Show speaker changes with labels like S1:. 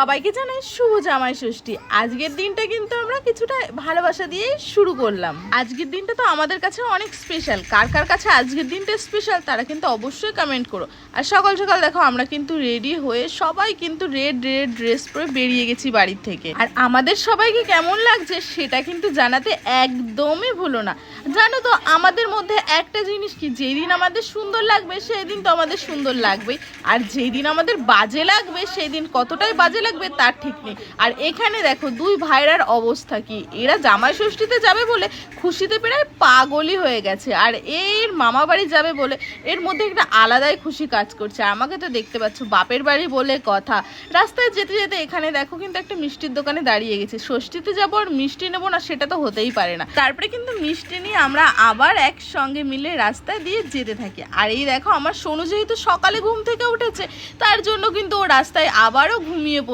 S1: সবাইকে জানাই শুভ জামাই ষষ্ঠী। আজকের দিনটা কিন্তু আমরা কিছুটা ভালোবাসা দিয়ে শুরু করলাম। আজকের দিনটা তো আমাদের কাছে অনেক স্পেশাল। কার কার কাছে আজকের দিনটা স্পেশাল তারা কিন্তু অবশ্যই কমেন্ট করো। আর সকাল সকাল দেখো আমরা কিন্তু রেডি হয়ে সবাই কিন্তু রেড রেড ড্রেস পরে বেরিয়ে গেছি বাড়ির থেকে। আর আমাদের সবাইকে কেমন লাগছে সেটা কিন্তু জানাতে একদমই ভুলো না। জানো তো আমাদের মধ্যে একটা জিনিস কি, যেই দিন আমাদের সুন্দর লাগবে সেই দিন তো আমাদের সুন্দর লাগবেই, আর যেই দিন আমাদের বাজে লাগবে সেই দিন কতটাই বাজে লাগবে তার ঠিক নেই। আর এখানে দেখো দুই ভাইরার অবস্থা কি, এরা জামাই ষষ্ঠীতে যাবে বলে খুশিতে প্রায় পাগলই হয়ে গেছে, আর এর মামা বাড়ি যাবে বলে এর মধ্যে একটা আলাদাই খুশি কাজ করছে। আমাকে তো দেখতে পাচ্ছ বাপের বাড়ি বলে কথা। রাস্তায় যেতে যেতে এখানে দেখো কিন্তু একটা মিষ্টির দোকানে দাঁড়িয়ে গেছে। ষষ্ঠীতে যাবো আর মিষ্টি নেবো না সেটা তো হতেই পারে না। তারপরে কিন্তু মিষ্টি নিয়ে আমরা আবার একসঙ্গে মিলে রাস্তায় দিয়ে যেতে থাকি। আর এই দেখো আমার সোনু যেহেতু সকালে ঘুম থেকে উঠেছে তার জন্য কিন্তু ও রাস্তায় আবারও ঘুমিয়ে পড়ে